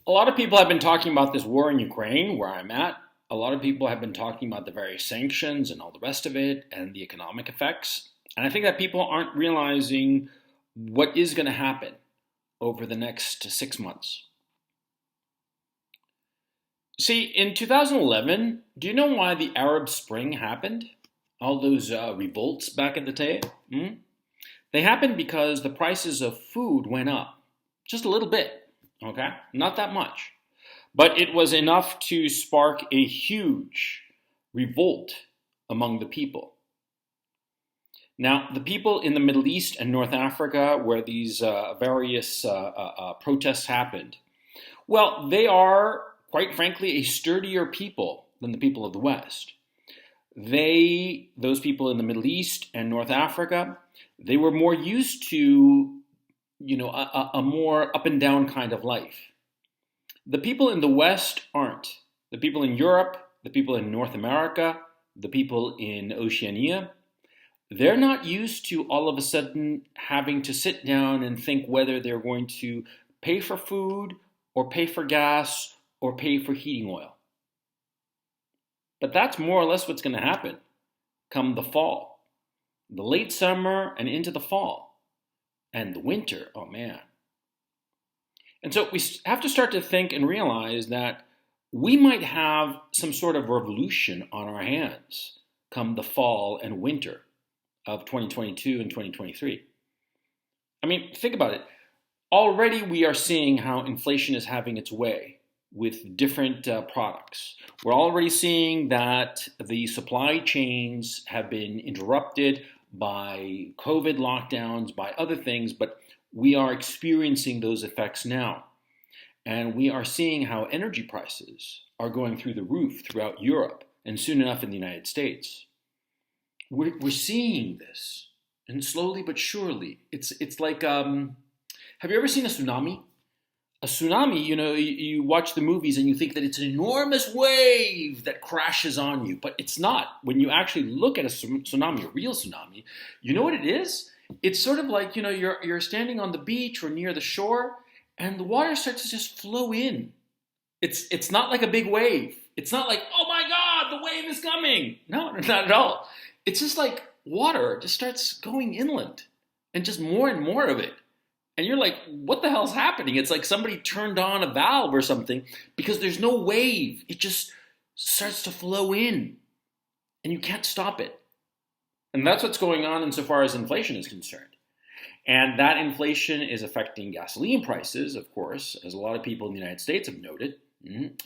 A lot of people have been talking about this war in Ukraine, where I'm at. A lot of people have been talking about the various sanctions and all the rest of it and the economic effects. And I think that people aren't realizing what is going to happen over the next 6 months. See, in 2011, do you know why the Arab Spring happened? All those revolts back in the day? Hmm? They happened because the prices of food went up just a little bit, okay? Not that much. But it was enough to spark a huge revolt among the people. Now, the people in the Middle East and North Africa, where these various protests happened, well, they are, quite frankly, a sturdier people than the people of the West. Those people in the Middle East and North Africa, they were more used to, a more up and down kind of life. The people in the West aren't. The people in Europe, the people in North America, the people in Oceania, they're not used to all of a sudden having to sit down and think whether they're going to pay for food or pay for gas or pay for heating oil. But that's more or less what's going to happen come the fall, the late summer and into the fall, and the winter. Oh man. And so we have to start to think and realize that we might have some sort of revolution on our hands come the fall and winter of 2022 and 2023. I mean, think about it. Already we are seeing how inflation is having its way with different products. We're already seeing that the supply chains have been interrupted by COVID lockdowns, by other things, but we are experiencing those effects now. And we are seeing how energy prices are going through the roof throughout Europe and soon enough in the United States. We're seeing this, and slowly but surely. It's like, have you ever seen a tsunami? A tsunami, you watch the movies and you think that it's an enormous wave that crashes on you, but it's not. When you actually look at a tsunami, a real tsunami, you know what it is? It's sort of like, you're standing on the beach or near the shore, and the water starts to just flow in. It's not like a big wave. It's not like, oh my God, the wave is coming. No, not at all. It's just like water just starts going inland and just more and more of it. And you're like, what the hell's happening? It's like somebody turned on a valve or something because there's no wave. It just starts to flow in and you can't stop it. And that's what's going on insofar as inflation is concerned. And that inflation is affecting gasoline prices, of course, as a lot of people in the United States have noted.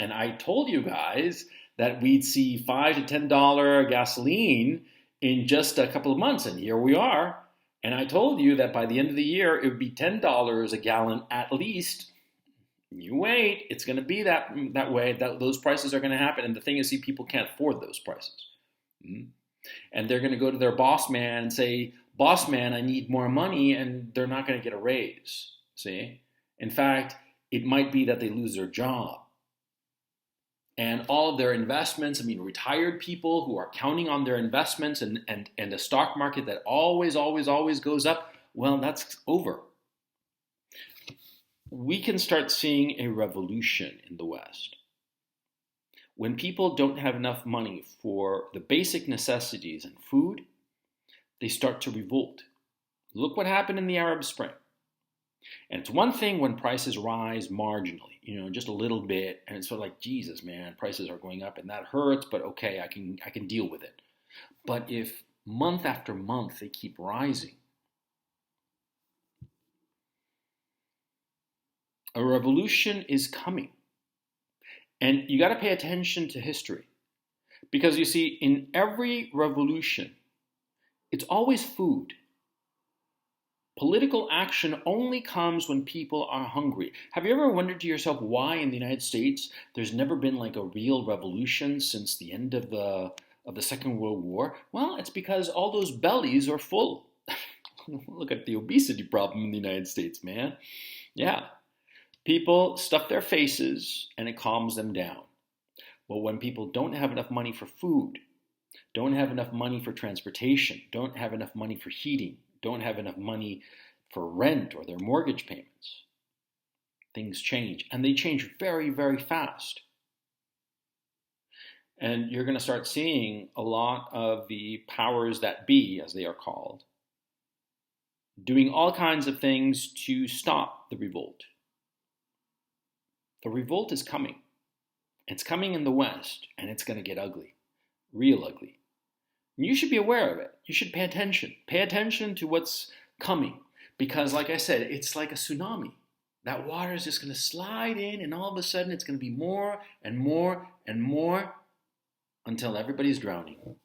And I told you guys that we'd see $5 to $10 gasoline in just a couple of months. And here we are. And I told you that by the end of the year, it would be $10 a gallon at least. You wait, it's going to be that way. Those prices are going to happen. And the thing is, see, people can't afford those prices. And they're going to go to their boss man and say, boss man, I need more money. And they're not going to get a raise. See? In fact, it might be that they lose their job. And all of their investments, retired people who are counting on their investments and a stock market that always, always, always goes up, well, that's over. We can start seeing a revolution in the West. When people don't have enough money for the basic necessities and food, they start to revolt. Look what happened in the Arab Spring. And it's one thing when prices rise marginally, just a little bit, and it's sort of like, Jesus, man, prices are going up and that hurts, but okay, I can deal with it. But if month after month they keep rising, a revolution is coming. And you got to pay attention to history. Because you see, in every revolution, it's always food. Political action only comes when people are hungry. Have you ever wondered to yourself why in the United States there's never been like a real revolution since the end of the Second World War? Well, it's because all those bellies are full. Look at the obesity problem in the United States, man. Yeah. People stuff their faces and it calms them down. But when people don't have enough money for food, don't have enough money for transportation, don't have enough money for heating, don't have enough money for rent or their mortgage payments, things change, and they change very, very fast. And you're going to start seeing a lot of the powers that be, as they are called, doing all kinds of things to stop the revolt. The revolt is coming. It's coming in the West, and it's going to get ugly, real ugly. And you should be aware of it. You should pay attention. Pay attention to what's coming. Because, like I said, it's like a tsunami. That water is just going to slide in, and all of a sudden it's going to be more and more and more until everybody's drowning.